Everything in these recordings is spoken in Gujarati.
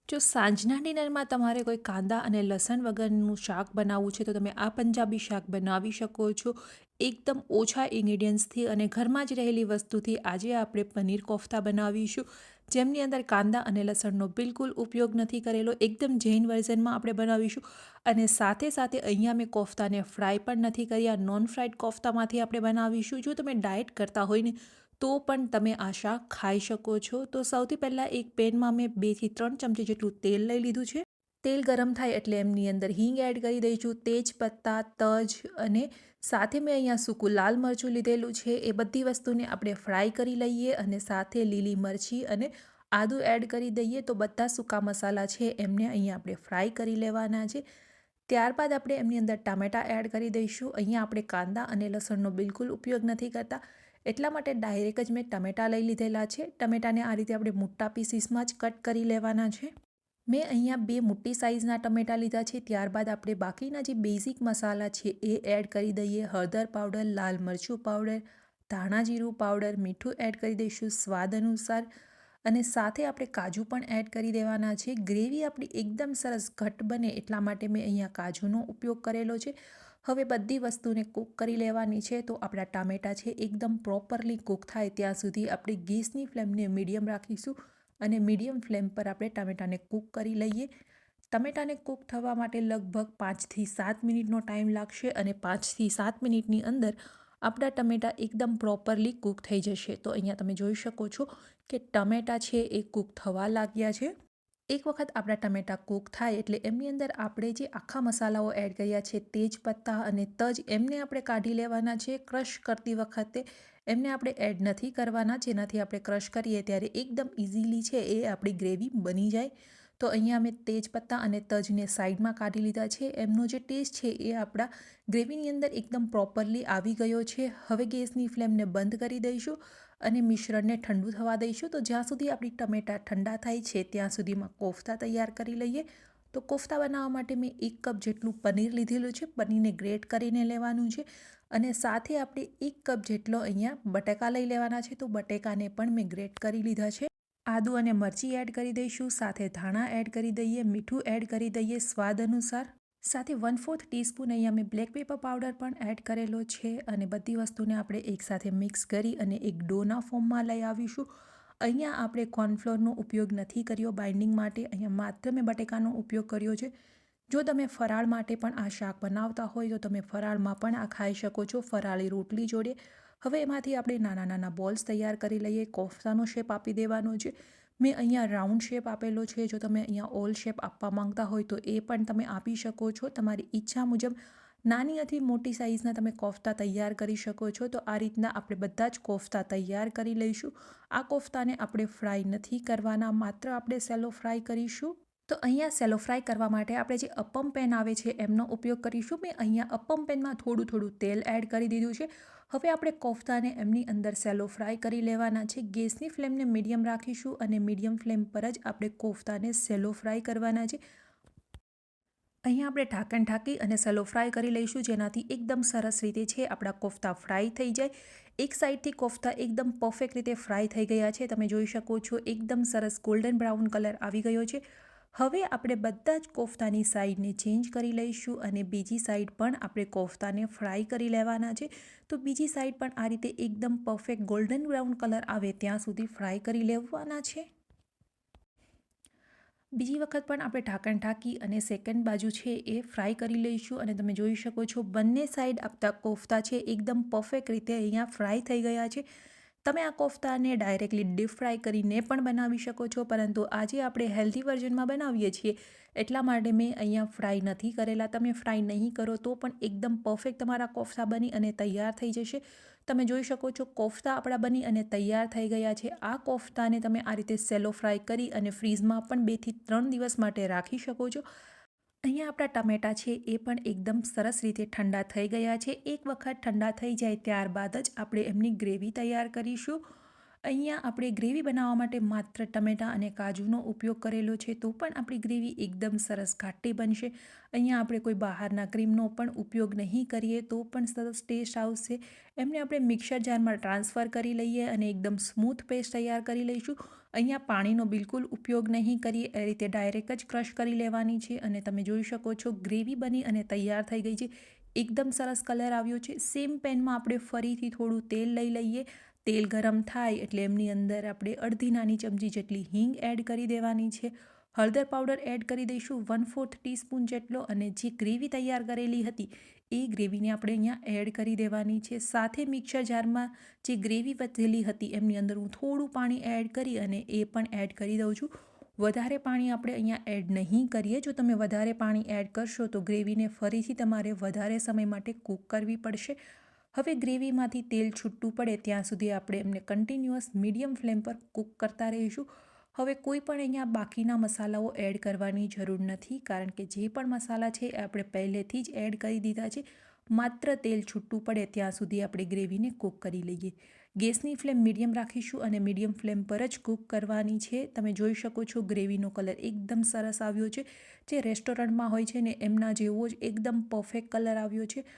જો સાંજના ડિનરમાં તમારે કોઈ કાંદા અને લસણ વગરનું શાક બનાવવું છે તો તમે આ પંજાબી શાક બનાવી શકો છો એકદમ ઓછા ઇન્ગ્રીડિયન્ટ્સથી અને ઘરમાં જ રહેલી વસ્તુથી. આજે આપણે પનીર કોફતા બનાવીશું જેમની અંદર કાંદા અને લસણનો બિલકુલ ઉપયોગ નથી કરેલો. એકદમ જૈન વર્ઝનમાં આપણે બનાવીશું અને સાથે સાથે અહીંયા મેં કોફતાને ફ્રાય પણ નથી કર્યા. નોન ફ્રાઈડ કોફતામાંથી આપણે બનાવીશું. જો તમે ડાયટ કરતા હોય ને તો પણ તમે આ શાક ખાઈ શકો છો. તો સૌથી પહેલાં એક પેનમાં મેં 2 થી 3 ચમચી જેટલું તેલ લઈ લીધું છે. તેલ ગરમ થાય એટલે એમની અંદર હિંગ એડ કરી દઈશું, તેજપત્તા, તજ અને સાથે મેં અહીંયા સૂકું લાલ મરચું લીધેલું છે. એ બધી વસ્તુને આપણે ફ્રાય કરી લઈએ અને સાથે લીલી મરચી અને આદું એડ કરી દઈએ. તો બધા સૂકા મસાલા છે એમને અહીંયા આપણે ફ્રાય કરી લેવાના છે. ત્યારબાદ આપણે એમની અંદર ટામેટાં એડ કરી દઈશું. અહીંયા આપણે કાંદા અને લસણનો બિલકુલ ઉપયોગ નથી કરતા એટલા માટે ડાયરેક્ટ જ મેં ટમેટાં લઈ લીધેલા છે. ટમેટાને આ રીતે આપણે મોટા પીસીસમાં જ કટ કરી લેવાના છે. મેં અહીંયા 2 મોટી સાઇઝના ટમેટાં લીધા છે. ત્યારબાદ આપણે બાકીના જે બેઝિક મસાલા છે એ એડ કરી દઈએ. હળદર પાવડર, લાલ મરચું પાવડર, ધાણા જીરું પાવડર, મીઠું એડ કરી દઈશું સ્વાદ અનુસાર અને સાથે આપણે કાજુ પણ એડ કરી દેવાના છે. ગ્રેવી આપણી એકદમ સરસ ઘટ્ટ બને એટલા માટે મેં અહીંયા કાજુનો ઉપયોગ કરેલો છે. હવે બધી વસ્તુને કૂક કરી લેવાની છે. તો આપણા ટામેટાં છે એકદમ પ્રોપરલી કૂક થાય ત્યાં સુધી આપણે ગેસની ફ્લેમને મીડિયમ રાખીશું અને મીડિયમ ફ્લેમ પર આપણે ટામેટાને કૂક કરી લઈએ. ટમેટાને કૂક થવા માટે લગભગ 5 થી 7 મિનિટનો ટાઈમ લાગશે અને 5 થી 7 મિનિટની અંદર આપણા ટમેટાં એકદમ પ્રોપરલી કૂક થઈ જશે. તો અહીંયા તમે જોઈ શકો છો કે ટમેટાં છે એ કૂક થવા લાગ્યા છે. એક વખત આપણા ટમેટાં કૂક થાય એટલે એમની અંદર આપણે જે આખા મસાલાઓ એડ કર્યા છે તેજપત્તા અને તજ એમને આપણે કાઢી લેવાના છે. ક્રશ કરતી વખતે એમને આપણે એડ નથી કરવાના, જેનાથી આપણે ક્રશ કરીએ ત્યારે એકદમ ઇઝીલી છે એ આપણી ગ્રેવી બની જાય. તો અહીંયા મેં તેજપત્તા અને તજને સાઈડમાં કાઢી લીધા છે. એમનો જે ટેસ્ટ છે એ આપણા ગ્રેવીની અંદર એકદમ પ્રોપરલી આવી ગયો છે. હવે ગેસની ફ્લેમને બંધ કરી દઈશું અને મિશ્રણને ઠંડુ થવા દઈશું. તો જ્યાં સુધી આપણી ટમેટાં ઠંડા થાય છે ત્યાં સુધીમાં કોફતા તૈયાર કરી લઈએ. તો કોફતા બનાવવા માટે મેં 1 કપ જેટલું પનીર લીધેલું છે. પનીરને ગ્રેટ કરીને લેવાનું છે અને સાથે આપણે 1 કપ જેટલો અહીંયા બટેકા લઈ લેવાના છે. તો બટેકાને પણ મેં ગ્રેટ કરી લીધા છે. આદુ અને મરચી એડ કરી દઈશું, સાથે ધાણા એડ કરી દઈએ, મીઠું એડ કરી દઈએ સ્વાદ અનુસાર. સાથે 1/4 ટીસ્પૂન અહીંયા મેં બ્લેક પેપર પાવડર પણ એડ કરેલો છે અને બધી વસ્તુને આપણે એકસાથે મિક્સ કરી અને એક ડોના ફોર્મમાં લઈ આવીશું. અહીંયા આપણે કોર્નફ્લોરનો ઉપયોગ નથી કર્યો બાઇન્ડિંગ માટે. અહીંયા માત્ર મેં બટેકાનો ઉપયોગ કર્યો છે. જો તમે ફરાળ માટે પણ આ શાક બનાવતા હોય તો તમે ફરાળમાં પણ આ ખાઈ શકો છો ફરાળી રોટલી જોડે. હવે એમાંથી આપણે નાના નાના બોલ્સ તૈયાર કરી લઈએ. કોફતાનો શેપ આપી દેવાનો છે. મેં અહીંયા રાઉન્ડ શેપ આપેલો છે. જો તમે અહીંયા ઓલ શેપ આપવા માંગતા હોય તો એ પણ તમે આપી શકો છો. તમારી ઈચ્છા મુજબ નાની અથવા મોટી સાઇઝના તમે કોફતા તૈયાર કરી શકો છો. તો આ રીતના આપણે બધા જ કોફતા તૈયાર કરી લઈશું. આ કોફતાને આપણે ફ્રાય નથી કરવાના, માત્ર આપણે સેલો ફ્રાય કરીશું. તો અહીંયા સેલો ફ્રાય કરવા માટે આપણે જે અપમ પેન આવે છે એમનો ઉપયોગ કરીશું. મેં અહીંયા અપમ પેનમાં થોડું થોડું તેલ એડ કરી દીધું છે. હવે આપણે કોફતાને એમની અંદર સેલો ફ્રાય કરી લેવાના છે. ગેસની ફ્લેમને મીડિયમ રાખીશું અને મીડિયમ ફ્લેમ પર જ આપણે કોફતાને સેલો ફ્રાય કરવાના છે. અહીંયા આપણે ઢાંકણ ઢાંકી અને સેલો ફ્રાય કરી લઈશું, જેનાથી એકદમ સરસ રીતે છે આપણા કોફતા ફ્રાય થઈ જાય. એક સાઈડથી કોફતા એકદમ પરફેક્ટ રીતે ફ્રાય થઈ ગયા છે. તમે જોઈ શકો છો એકદમ સરસ ગોલ્ડન બ્રાઉન કલર આવી ગયો છે. હવે આપણે બધા જ કોફતાની સાઈડને ચેન્જ કરી લઈશું અને બીજી સાઈડ પણ આપણે કોફતાને ફ્રાય કરી લેવાના છે. તો બીજી સાઈડ પણ આ રીતે એકદમ પરફેક્ટ ગોલ્ડન બ્રાઉન કલર આવે ત્યાં સુધી ફ્રાય કરી લેવાના છે. બીજી વખત પણ આપણે ઢાંકણ ઢાંકી અને સેકન્ડ બાજુ છે એ ફ્રાય કરી લઈશું અને તમે જોઈ શકો છો બંને સાઈડ આપતા કોફતા છે એકદમ પરફેક્ટ રીતે અહીંયા ફ્રાય થઈ ગયા છે. તમે આ કોફતાને ડાયરેક્ટલી ડીપ ફ્રાય કરીને પણ બનાવી શકો છો, પરંતુ આજે આપણે હેલ્ધી વર્ઝનમાં બનાવીએ છીએ એટલા માટે મેં અહીંયા ફ્રાય નથી કરેલા. તમે ફ્રાય નહીં કરો તો પણ એકદમ પરફેક્ટ તમારા કોફતા બની અને તૈયાર થઈ જશે. તમે જોઈ શકો છો કોફતા આપણા બની અને તૈયાર થઈ ગયા છે. આ કોફતાને તમે આ રીતે સેલો ફ્રાય કરી અને ફ્રીઝમાં પણ 2 થી 3 દિવસ માટે રાખી શકો છો. અહીંયા આપણા ટમેટાં છે એ પણ એકદમ સરસ રીતે ઠંડા થઈ ગયા છે. એક વખત ઠંડા થઈ જાય ત્યારબાદ જ આપણે એમની ગ્રેવી તૈયાર કરીશું. અહીંયા આપણે ગ્રેવી બનાવવા માટે માત્ર ટમેટાં અને કાજુનો ઉપયોગ કરેલો છે, તો પણ આપણી ગ્રેવી એકદમ સરસ ઘાટી બનશે. અહીંયા આપણે કોઈ બહારના ક્રીમનો પણ ઉપયોગ નહીં કરીએ તો પણ સરસ ટેસ્ટ આવશે. એમને આપણે મિક્સર જારમાં ટ્રાન્સફર કરી લઈએ અને એકદમ સ્મૂથ પેસ્ટ તૈયાર કરી લઈશું. અહીંયા પાણીનો બિલકુલ ઉપયોગ નહીં કરીએ, એ રીતે ડાયરેક્ટ જ ક્રશ કરી લેવાની છે અને તમે જોઈ શકો છો ગ્રેવી બની અને તૈયાર થઈ ગઈ છે. એકદમ સરસ કલર આવ્યો છે. સેમ પેનમાં આપણે ફરીથી થોડું તેલ લઈ લઈએ. તેલ ગરમ થાય એટલે એમની અંદર આપણે અડધી નાની ચમચી જેટલી હિંગ એડ કરી દેવાની છે. હળદર પાવડર એડ કરી દઈશું 1/4 ટીસ્પૂન જેટલો અને જે ગ્રેવી તૈયાર કરેલી હતી એ ગ્રેવીને આપણે અહીંયા એડ કરી દેવાની છે. સાથે મિક્સર જારમાં જે ગ્રેવી વધેલી હતી એમની અંદર હું થોડું પાણી એડ કરી અને એ પણ એડ કરી દઉં છું. વધારે પાણી આપણે અહીંયા એડ નહીં કરીએ. જો તમે વધારે પાણી એડ કરશો તો ગ્રેવીને ફરીથી તમારે વધારે સમય માટે કૂક કરવી પડશે. હવે ગ્રેવીમાંથી તેલ છૂટું પડે ત્યાં સુધી આપણે એમને કન્ટિન્યુઅસ મીડિયમ ફ્લેમ પર કૂક કરતા રહીશું. હવે કોઈ પણ અહીંયા બાકીના મસાલાઓ એડ કરવાની જરૂર નથી, કારણ કે જે પણ મસાલા છે એ આપણે પહેલેથી જ એડ કરી દીધા છે. માત્ર તેલ છૂટું પડે ત્યાં સુધી આપણે ગ્રેવીને કૂક કરી લઈએ. ગેસની ફ્લેમ મીડિયમ રાખીશું અને મીડિયમ ફ્લેમ પર જ કૂક કરવાની છે. તમે જોઈ શકો છો ગ્રેવીનો કલર એકદમ સરસ આવ્યો છે. જે રેસ્ટોરન્ટમાં હોય છે ને એમના જેવો જ એકદમ પરફેક્ટ કલર આવ્યો છે.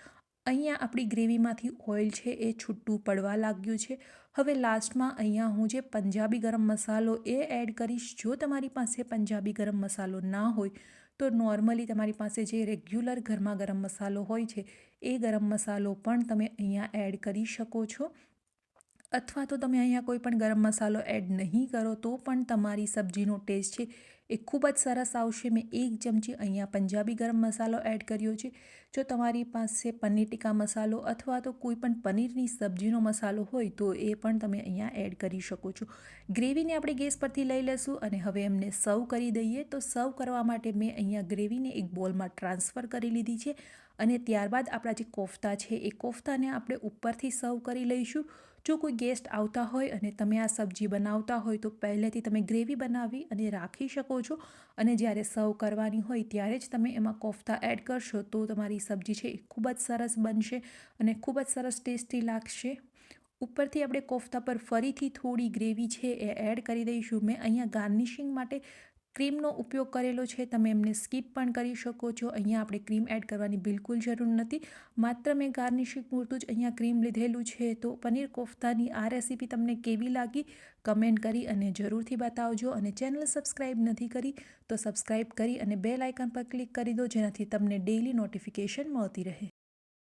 અહીંયા આપણી ગ્રેવીમાંથી ઓઇલ છે એ છૂટું પડવા લાગ્યું છે. હવે લાસ્ટમાં અહીંયા હું જે પંજાબી ગરમ મસાલો એ એડ કરીશ. જો તમારી પાસે પંજાબી ગરમ મસાલો ના હોય તો નોર્મલી તમારી પાસે જે રેગ્યુલર ઘરમાં ગરમ મસાલો હોય છે એ ગરમ મસાલો પણ તમે અહીંયા એડ કરી શકો છો. અથવા તો તમે અહીંયા કોઈ પણ ગરમ મસાલો એડ નહીં કરો તો પણ તમારી સબ્જીનો ટેસ્ટ છે એ ખૂબ જ સરસ આવશે. મેં 1 ચમચી અહીંયા પંજાબી ગરમ મસાલો એડ કર્યો છે. જો તમારી પાસે પનીર ટીકા મસાલો અથવા તો કોઈ પણ પનીરની સબ્જીનો મસાલો હોય તો એ પણ તમે અહીંયા એડ કરી શકો છો. ગ્રેવીને આપણે ગેસ પરથી લઈ લેશું અને હવે એમને સર્વ કરી દઈએ. તો સર્વ કરવા માટે મેં અહીંયા ગ્રેવીને એક બોલમાં ટ્રાન્સફર કરી લીધી છે અને ત્યારબાદ આપણા જે કોફતા છે એ કોફતાને આપણે ઉપરથી સર્વ કરી લઈશું. જો કોઈ ગેસ્ટ આવતા હોય અને તમે આ સબ્જી બનાવતા હોય તો પહેલેથી તમે ગ્રેવી બનાવી અને રાખી શકો છો અને જ્યારે સર્વ કરવાની હોય ત્યારે જ તમે એમાં કોફતા એડ કરશો તો તમારી સબ્જી છે એ ખૂબ જ સરસ બનશે અને ખૂબ જ સરસ ટેસ્ટી લાગશે. ઉપરથી આપણે કોફતા પર ફરીથી થોડી ગ્રેવી છે એ એડ કરી દઈશું. મેં અહીંયા ગાર્નિશિંગ માટે ક્રીમનો ઉપયોગ કરેલો છે. તમે એમને સ્કીપ પણ કરી શકો છો. અહીંયા આપણે ક્રીમ એડ કરવાની બિલકુલ જરૂર નથી. માત્ર મેં ગાર્નિશિંગ પૂરતું જ અહીંયા ક્રીમ લીધેલું છે. તો પનીર કોફતાની આ રેસીપી તમને કેવી લાગી કમેન્ટ કરી અને જરૂરથી બતાવજો. અને ચેનલ સબસ્ક્રાઈબ નથી કરી તો સબસ્ક્રાઈબ કરી અને બેલ આઇકન પર ક્લિક કરી દો, જેનાથી તમને ડેઈલી નોટિફિકેશન મળતી રહે.